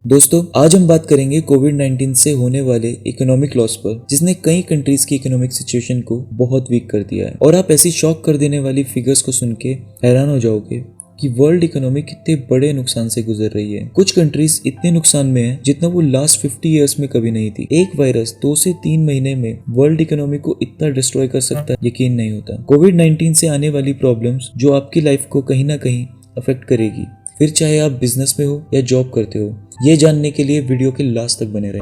दोस्तों, आज हम बात करेंगे कोविड-19 से होने वाले इकोनॉमिक लॉस पर, जिसने कई कंट्रीज की इकोनॉमिक सिचुएशन को बहुत वीक कर दिया है। और आप ऐसी शॉक कर देने वाली फिगर्स को सुन के हैरान हो जाओगे कि वर्ल्ड इकोनॉमी कितने बड़े नुकसान से गुजर रही है। कुछ कंट्रीज इतने नुकसान में है जितना वो लास्ट 50 इयर्स में कभी नहीं थी। एक वायरस 2 से 3 महीने में वर्ल्ड इकोनॉमी को इतना डिस्ट्रॉय कर सकता है, यकीन नहीं होता। कोविड-19 से आने वाली प्रॉब्लम्स जो आपकी लाइफ को कहीं ना कहीं अफेक्ट करेगी, फिर चाहे आप बिजनेस में हो या जॉब करते हो, ये जानने के लिए वीडियो के लास्ट तक बने रहें।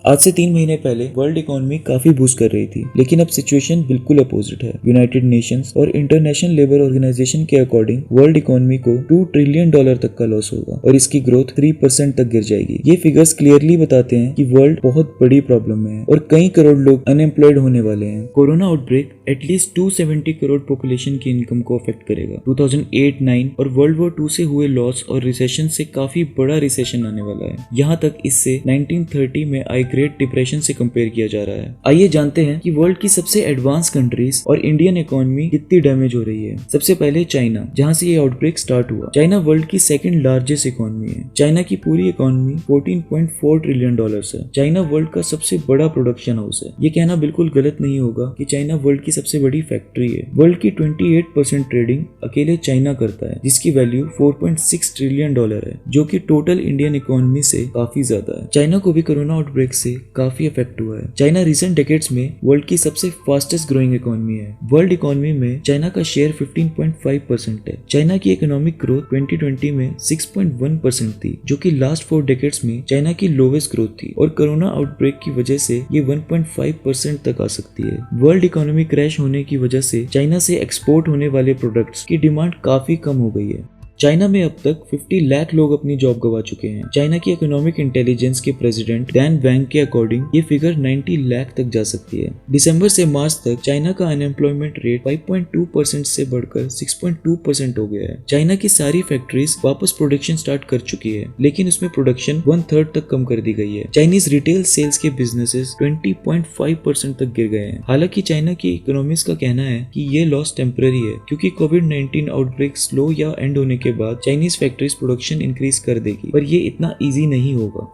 आज से 3 महीने पहले वर्ल्ड इकोनॉमी काफी बूस्ट कर रही थी, लेकिन अब सिचुएशन बिल्कुल अपोजिट है। यूनाइटेड नेशंस और इंटरनेशनल लेबर ऑर्गेनाइजेशन के अकॉर्डिंग वर्ल्ड इकोनॉमी को $2 ट्रिलियन तक का लॉस होगा और इसकी ग्रोथ 3% तक गिर जाएगी। ये फिगर्स क्लियरली बताते हैं कि वर्ल्ड बहुत बड़ी प्रॉब्लम में है और कई करोड़ लोग अनएम्प्लॉयड होने वाले हैं। Corona outbreak at least 270 crore population की इनकम को अफेक्ट करेगा। 2008-9 और वर्ल्ड वॉर 2 से हुए लॉस और रिसेशन से काफी बड़ा रिसेशन आने वाला है। यहाँ तक इससे 1930 में आई ग्रेट डिप्रेशन से कंपेयर किया जा रहा है। आइए जानते हैं कि वर्ल्ड की सबसे एडवांस कंट्रीज और इंडियन इकोनॉमी कितनी डैमेज हो रही है। सबसे पहले चाइना, जहां से ये आउटब्रेक स्टार्ट हुआ। चाइना वर्ल्ड की सेकंड लार्जेस्ट इकोनॉमी है। चाइना की पूरी इकोनॉमी $14.4 ट्रिलियन है। चाइना वर्ल्ड का सबसे बड़ा प्रोडक्शन हाउस है। ये कहना बिल्कुल गलत नहीं होगा कि चाइना वर्ल्ड की सबसे बड़ी फैक्ट्री है। वर्ल्ड की 28% ट्रेडिंग अकेले चाइना करता है, जिसकी वैल्यू $4.6 ट्रिलियन है, जो कि टोटल इंडियन इकोनॉमी से काफी ज्यादा है। चाइना को भी कोरोना आउटब्रेक से काफी इफेक्ट हुआ है। चाइना रिसेंट डेकेड्स में वर्ल्ड की सबसे फास्टेस्ट ग्रोइंग इकोनॉमी है। वर्ल्ड इकोनॉमी में चाइना का शेयर 15.5% है। चाइना की इकोनॉमिक ग्रोथ 2020 में 6.1% थी, जो कि लास्ट 4 डेकेड्स में चाइना की लोवेस्ट ग्रोथ थी और कोरोना आउटब्रेक की वजह से ये 1.5% तक आ सकती है। वर्ल्ड इकोनॉमी क्रैश होने की वजह से चाइना से एक्सपोर्ट होने वाले प्रोडक्ट्स की डिमांड काफी कम हो गई है। चाइना में अब तक 50 लाख लोग अपनी जॉब गवा चुके हैं। चाइना की इकोनॉमिक इंटेलिजेंस के प्रेसिडेंट डैन वैंग के अकॉर्डिंग ये फिगर 90 लाख तक जा सकती है। दिसंबर से मार्च तक चाइना का अनएम्प्लॉयमेंट रेट 5.2% से बढ़कर 6.2% हो गया है। चाइना की सारी फैक्ट्रीज वापस प्रोडक्शन स्टार्ट कर चुकी है, लेकिन उसमें प्रोडक्शन 1/3 तक कम कर दी गई है। चाइनीज रिटेल सेल्स के बिजनेसेस 20.5% तक गिर गए हैं। हालांकि चाइना की इकोनॉमिस्ट का कहना है कि ये लॉस टेम्पररी है, क्योंकि कोविड-19 आउटब्रेक स्लो या एंड होने के बाद चाइनीज फैक्ट्रीज प्रोडक्शन इंक्रीज कर देगी, पर ये इतना इजी नहीं होगा।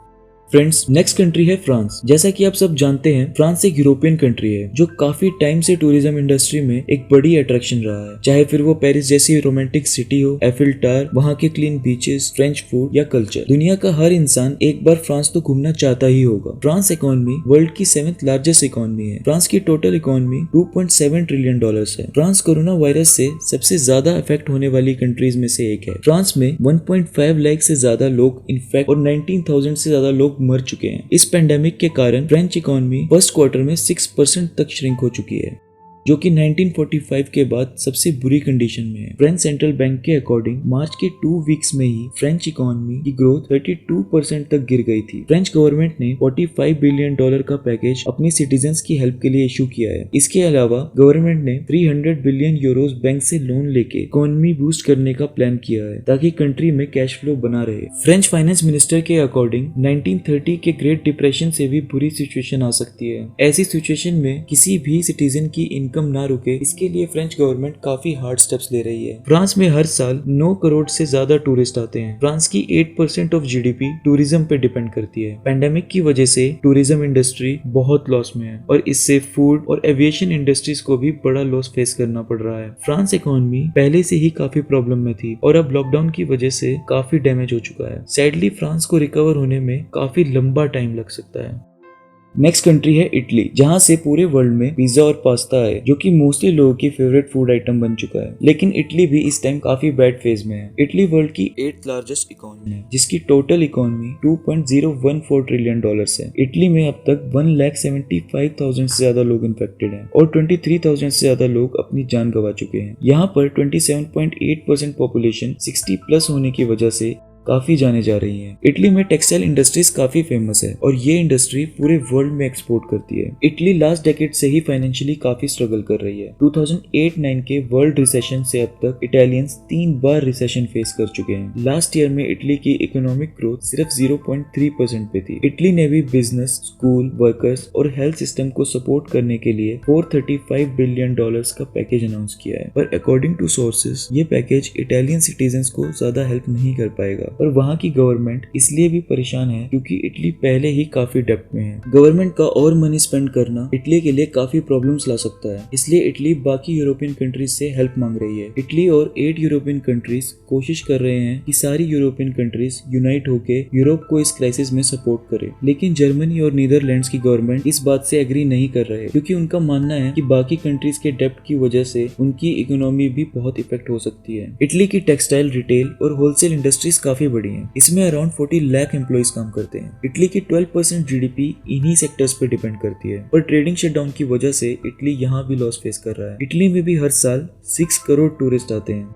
फ्रेंड्स, नेक्स्ट कंट्री है फ्रांस। जैसा कि आप सब जानते हैं, फ्रांस एक यूरोपियन कंट्री है जो काफी टाइम से टूरिज्म इंडस्ट्री में एक बड़ी अट्रैक्शन रहा है। चाहे फिर वो पेरिस जैसी रोमांटिक सिटी हो, एफिल टावर, वहाँ के क्लीन बीचेस, फ्रेंच फूड या कल्चर। दुनिया का हर इंसान एक बार फ्रांस तो घूमना चाहता ही होगा। फ्रांस इकोनॉमी वर्ल्ड की 7th लार्जेस्ट इकोनॉमी है। फ्रांस की टोटल इकोनॉमी $2.7 ट्रिलियन है। फ्रांस कोरोना वायरस से सबसे ज्यादा अफेक्ट होने वाली कंट्रीज में से एक है। फ्रांस में 1.5 लाख से ज्यादा लोग इन्फेक्ट और 19,000 से ज्यादा लोग मर चुके हैं। इस पेंडेमिक के कारण फ्रेंच इकोनॉमी फर्स्ट क्वार्टर में 6% तक श्रिंक हो चुकी है, जो कि 1945 के बाद सबसे बुरी कंडीशन में है। फ्रेंच सेंट्रल बैंक के अकॉर्डिंग मार्च के 2 वीक्स में ही फ्रेंच इकोनॉमी की ग्रोथ 32% तक गिर गई थी। फ्रेंच गवर्नमेंट ने $45 बिलियन का पैकेज अपनी सिटीजन्स की हेल्प के लिए इशू किया है। इसके अलावा गवर्नमेंट ने 300 बिलियन यूरोज बैंक से लोन लेके इकोनॉमी बूस्ट करने का प्लान किया है, ताकि कंट्री में कैश फ्लो बना रहे। फ्रेंच फाइनेंस मिनिस्टर के अकॉर्डिंग 1930 के ग्रेट डिप्रेशन से भी बुरी सिचुएशन आ सकती है। ऐसी सिचुएशन में किसी भी सिटीजन की इनकम ना रुके, इसके लिए फ्रेंच गवर्नमेंट काफी हार्ड स्टेप्स ले रही है। फ्रांस में हर साल 9 करोड़ से ज्यादा टूरिस्ट आते हैं। फ्रांस की 8% ऑफ जीडीपी टूरिज्म पे डिपेंड करती है। पेंडेमिक की वजह से टूरिज्म इंडस्ट्री बहुत लॉस में है और इससे फूड और एविएशन इंडस्ट्रीज को भी बड़ा लॉस फेस करना पड़ रहा है। फ्रांस इकोनॉमी पहले से ही काफी प्रॉब्लम में थी और अब लॉकडाउन की वजह से काफी डैमेज हो चुका है। सैडली फ्रांस को रिकवर होने में काफी लंबा टाइम लग सकता है। नेक्स्ट कंट्री है इटली, जहाँ से पूरे वर्ल्ड में पिज्जा और पास्ता है, जो कि मोस्टली लोगों की फेवरेट फूड आइटम बन चुका है। लेकिन इटली भी इस टाइम काफी बैड फेज में है। इटली वर्ल्ड की 8th लार्जेस्ट इकोनॉमी है, जिसकी टोटल इकोनॉमी $2.014 ट्रिलियन है। इटली में अब तक 1,75,000 से ज्यादा लोग इन्फेक्टेड हैं और 23,000 से ज्यादा लोग अपनी जान गंवा चुके हैं। यहाँ पर 27.8% पॉपुलेशन 60+ होने की वजह से काफी जाने जा रही हैं। इटली में टेक्सटाइल इंडस्ट्रीज काफी फेमस है और ये इंडस्ट्री पूरे वर्ल्ड में एक्सपोर्ट करती है। इटली लास्ट डेकेड से ही फाइनेंशियली काफी स्ट्रगल कर रही है। 2008-9 के वर्ल्ड रिसेशन से अब तक इटालियंस 3 बार रिसेशन फेस कर चुके हैं। लास्ट ईयर में इटली की इकोनॉमिक ग्रोथ सिर्फ 0.3% पे थी। इटली ने भी बिजनेस, स्कूल, वर्कर्स और हेल्थ सिस्टम को सपोर्ट करने के लिए $435 बिलियन का पैकेज अनाउंस किया है, पर अकॉर्डिंग टू सोर्सेज ये पैकेज इटालियन सिटीजन्स को ज्यादा हेल्प नहीं कर पाएगा। और वहाँ की गवर्नमेंट इसलिए भी परेशान है क्योंकि इटली पहले ही काफी डेब्ट में है। गवर्नमेंट का और मनी स्पेंड करना इटली के लिए काफी प्रॉब्लम्स ला सकता है, इसलिए इटली बाकी यूरोपियन कंट्रीज से हेल्प मांग रही है। इटली और 8 यूरोपियन कंट्रीज कोशिश कर रहे हैं कि सारी यूरोपियन कंट्रीज यूनाइट होकर यूरोप को इस क्राइसिस में सपोर्ट करे, लेकिन जर्मनी और नीदरलैंड्स की गवर्नमेंट इस बात से एग्री नहीं कर रहे क्योंकि उनका मानना है कि बाकी कंट्रीज के डेब्ट की वजह से उनकी इकोनॉमी भी बहुत इफेक्ट हो सकती है। इटली की टेक्सटाइल, रिटेल और होलसेल इंडस्ट्रीज काफी बड़ी हैं। इसमें अराउंड 40 लाख एम्प्लॉइज काम करते हैं। इटली की 12% जीडीपी इन्हीं सेक्टर्स पर डिपेंड करती है, पर ट्रेडिंग शटडाउन की वजह से इटली यहाँ भी लॉस फेस कर रहा है। इटली में भी हर साल 6 करोड़ टूरिस्ट आते हैं।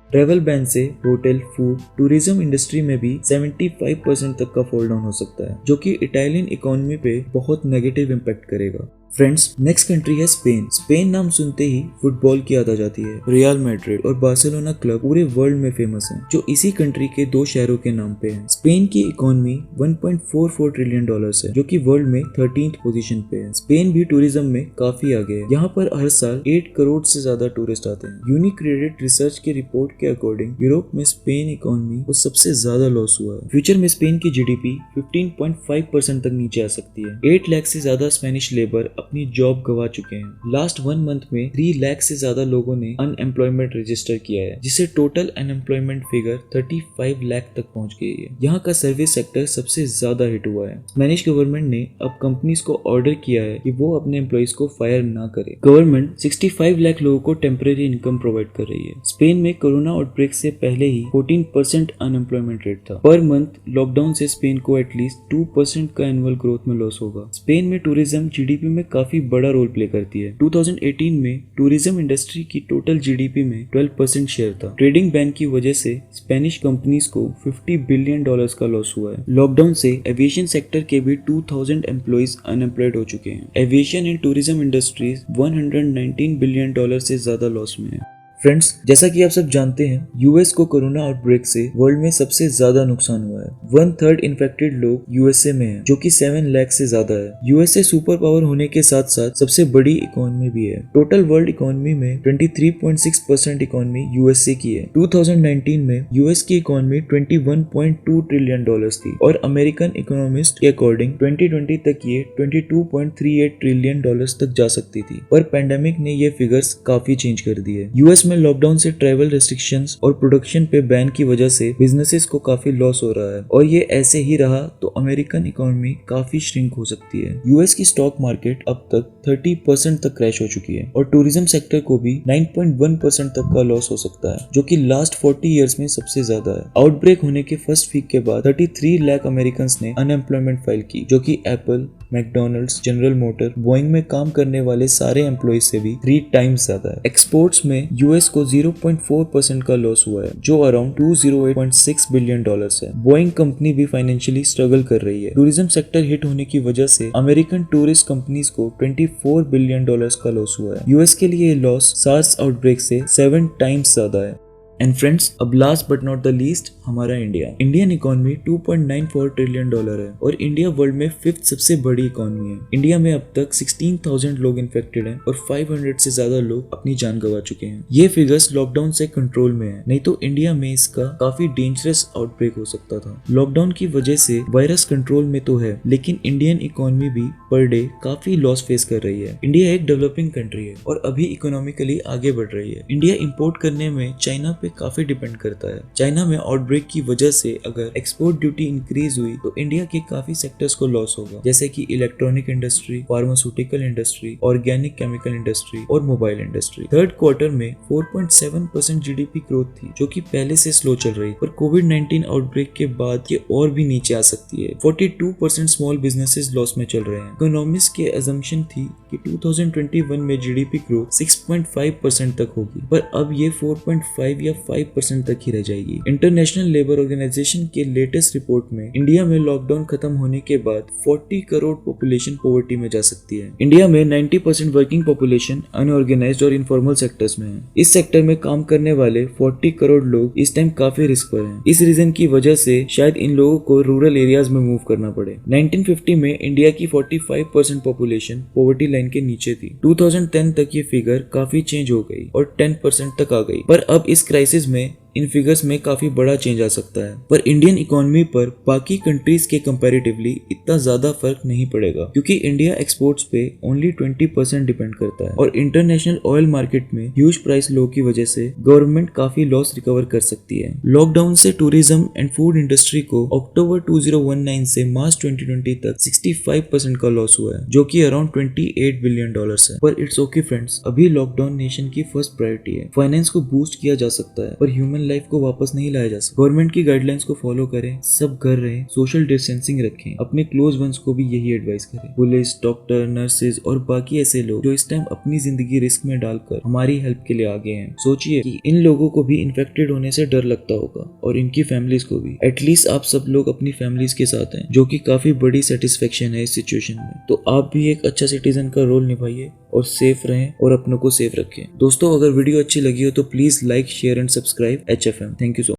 ट्रैवल बैन से होटल, फूड, टूरिज्म इंडस्ट्री में भी 75% तक का फॉल डाउन हो सकता है, जो कि इटालियन इकोनॉमी पे बहुत नेगेटिव इम्पैक्ट करेगा। फ्रेंड्स, नेक्स्ट कंट्री है स्पेन। स्पेन नाम सुनते ही फुटबॉल की याद आ जाती है। रियल मैड्रिड और बार्सिलोना क्लब पूरे वर्ल्ड में फेमस हैं, जो इसी कंट्री के 2 शहरों के नाम पे हैं। स्पेन की इकोनॉमी $1.44 ट्रिलियन है, जो कि वर्ल्ड में 13th पोजीशन पे है। स्पेन भी टूरिज्म में काफी आगे है। यहाँ पर हर साल 8 करोड़ से ज्यादा टूरिस्ट आते हैं। यूनिक क्रेडिट रिसर्च के रिपोर्ट के अकॉर्डिंग यूरोप में स्पेन इकोनॉमी को सबसे ज्यादा लॉस हुआ है। फ्यूचर में स्पेन की जीडीपी 15.5% तक नीचे आ सकती है। 8 लाख से ज्यादा स्पेनिश लेबर अपनी जॉब गवा चुके हैं। लास्ट 1 मंथ में 3 लाख से ज्यादा लोगों ने अनएम्प्लॉयमेंट रजिस्टर किया है, जिससे टोटल अनएम्प्लॉयमेंट फिगर 35 लाख तक पहुंच गई है। यहाँ का सर्विस सेक्टर सबसे ज्यादा हिट हुआ है। स्पेनिश गवर्नमेंट ने अब कंपनीज को ऑर्डर किया है कि वो अपने एम्प्लॉइज को फायर ना करे। गवर्नमेंट 65 लाख लोगों को टेम्परेरी इनकम प्रोवाइड कर रही है। स्पेन में कोरोना आउटब्रेक से पहले ही 14% अनएम्प्लॉयमेंट रेट था। पर मंथ लॉकडाउन से स्पेन को एटलीस्ट 2% का एनुअल ग्रोथ में लॉस होगा। स्पेन में टूरिज्म जीडीपी में काफी बड़ा रोल प्ले करती है। 2018 में टूरिज्म इंडस्ट्री की टोटल जीडीपी में 12% शेयर था। ट्रेडिंग बैन की वजह से स्पेनिश कंपनीज को $50 बिलियन का लॉस हुआ है। लॉकडाउन से एविएशन सेक्टर के भी 2000 एम्प्लॉइज अनएम्प्लॉयड हो चुके हैं। Aviation and tourism industries $119 billion से ज्यादा लॉस में है। फ्रेंड्स, जैसा कि आप सब जानते हैं, यूएस को कोरोना आउटब्रेक से वर्ल्ड में सबसे ज्यादा नुकसान हुआ है। 1/3 इन्फेक्टेड लोग यूएसए में हैं, जो कि 7 लाख से ज्यादा है। यूएसए सुपर पावर होने के साथ साथ सबसे बड़ी इकोनॉमी भी है। टोटल वर्ल्ड इकोनॉमी में 23.6% इकोनॉमी यूएसए की है। 2019 में यूएस की इकोनॉमी $21.2 ट्रिलियन थी और अमेरिकन इकोनॉमिस्ट के अकॉर्डिंग 2020 तक ये $22.38 ट्रिलियन तक जा सकती थी, पर पेंडेमिक ने ये फिगर्स काफी चेंज कर दिए। यूएस में लॉकडाउन से ट्रैवल रेस्ट्रिक्शंस और प्रोडक्शन पे बैन की वजह से बिजनेसेस को काफी लॉस हो रहा है, और ये ऐसे ही रहा तो अमेरिकन इकोनॉमी काफी श्रिंक हो सकती है। यूएस की स्टॉक मार्केट अब तक 30% तक क्रैश हो चुकी है और टूरिज्म सेक्टर को भी 9.1% तक का लॉस हो सकता है, जो कि लास्ट 40 इयर्स में सबसे ज्यादा है। आउटब्रेक होने के फर्स्ट वीक के बाद 33 लाख अमेरिकन ने अनएम्प्लॉयमेंट फाइल की, जो कि Apple, McDonald's, general motor, Boeing में काम करने वाले सारे एम्प्लॉइज से भी 3 टाइम्स ज्यादा है। एक्सपोर्ट्स में यूएस को 0.4% का लॉस हुआ है, जो अराउंड $208.6 बिलियन है। बोइंग कंपनी भी फाइनेंशियली स्ट्रगल कर रही है। टूरिज्म सेक्टर हिट होने की वजह से अमेरिकन टूरिस्ट कंपनीज को $24 बिलियन का लॉस हुआ है। यूएस के लिए लॉस सार्स आउटब्रेक से 7 टाइम्स ज्यादा है। एंड फ्रेंड्स, अब last but not the least हमारा इंडिया। इंडियन इकोनॉमी $2.94 ट्रिलियन है और इंडिया वर्ल्ड में 5th सबसे बड़ी इकोनॉमी है। इंडिया में अब तक 16,000 लोग इन्फेक्टेड हैं और 500 से ज्यादा लोग अपनी जान गंवा चुके हैं। ये फिगर्स लॉकडाउन से कंट्रोल में है, नहीं तो इंडिया में इसका काफी डेंजरस आउटब्रेक हो सकता था। लॉकडाउन की वजह से वायरस कंट्रोल में तो है, लेकिन इंडियन इकोनॉमी भी पर डे काफी लॉस फेस कर रही है। इंडिया एक डेवलपिंग कंट्री है और अभी इकोनॉमिकली आगे बढ़ रही है। इंडिया इंपोर्ट करने में चाइना पे काफी डिपेंड करता है। चाइना में आउटब्रेक की वजह से अगर एक्सपोर्ट ड्यूटी इंक्रीज हुई तो इंडिया के काफी सेक्टर्स को लॉस होगा, जैसे कि electronic industry, pharmaceutical industry, organic chemical industry और मोबाइल इंडस्ट्री। थर्ड क्वार्टर में 4.7% जीडीपी ग्रोथ थी, जो कि पहले से स्लो चल रही, पर कोविड-19 आउटब्रेक के बाद ये और भी नीचे आ सकती है। 42% स्मॉल बिजनेसेस लॉस में चल रहे हैं। इकोनॉमिस्ट के अजम्पशन थी कि 2021 में जीडीपी ग्रोथ 6.5% तक होगी, पर अब ये 4.5 या 5% तक ही रह जाएगी। इंटरनेशनल लेबर ऑर्गेनाइजेशन के लेटेस्ट रिपोर्ट में इंडिया में लॉकडाउन खत्म होने के बाद 40 करोड़ पॉपुलेशन पॉवर्टी में जा सकती है। इंडिया में 90% वर्किंग पॉपुलेशन अनऑर्गेनाइज्ड और इनफॉर्मल सेक्टर्स में है। इस सेक्टर में काम करने वाले 40 करोड़ लोग इस टाइम काफी रिस्क पर हैं। इस रीजन की वजह से शायद इन लोगों को रूरल एरियाज में मूव करना पड़े। 1950 में इंडिया की 45% पॉपुलेशन पॉवर्टी लाइन के नीचे थी। 2010 तक ये फिगर काफी चेंज हो गई और 10% तक आ गई, पर अब इस क्राइसिस में इन फिगर्स में काफी बड़ा चेंज आ सकता है। पर इंडियन इकोनॉमी पर बाकी कंट्रीज के कंपैरेटिवली इतना ज्यादा फर्क नहीं पड़ेगा, क्योंकि इंडिया एक्सपोर्ट्स पे ओनली 20% डिपेंड करता है और इंटरनेशनल ऑयल मार्केट में ह्यूज प्राइस लो की वजह से गवर्नमेंट काफी लॉस रिकवर कर सकती है। लॉकडाउन से टूरिज्म एंड फूड इंडस्ट्री को अक्टूबर 2019 से मार्च 2020 तक 65% का लॉस हुआ है, जो कि अराउंड $28 बिलियन है। पर इट्स ओके फ्रेंड्स, अभी लॉकडाउन नेशन की फर्स्ट प्रायोरिटी है। फाइनेंस को बूस्ट किया जा सकता है पर ह्यूमन लाइफ को वापस नहीं लाया जा सकता। गवर्नमेंट की गाइडलाइंस को फॉलो करें, सब घर रहें, सोशल डिस्टेंसिंग रखें, अपने क्लोज वंस को भी यही एडवाइस करें। पुलिस, डॉक्टर, नर्सेज और बाकी ऐसे लोग जो इस टाइम अपनी जिंदगी रिस्क में डालकर हमारी हेल्प के लिए आगे हैं। सोचिए कि इन लोगों को भी इन्फेक्टेड होने से डर लगता होगा और इनकी फैमिलीज को भी। एटलीस्ट आप सब लोग अपनी फैमिलीज के साथ हैं, जो कि काफी बड़ी सेटिस्फेक्शन है इस सिचुएशन में। तो आप भी एक अच्छा सिटीजन का रोल निभाइए और सेफ रहें और अपनों को सेफ रखें। दोस्तों, अगर वीडियो अच्छी लगी हो तो please like, share and subscribe HFM। Thank you so much.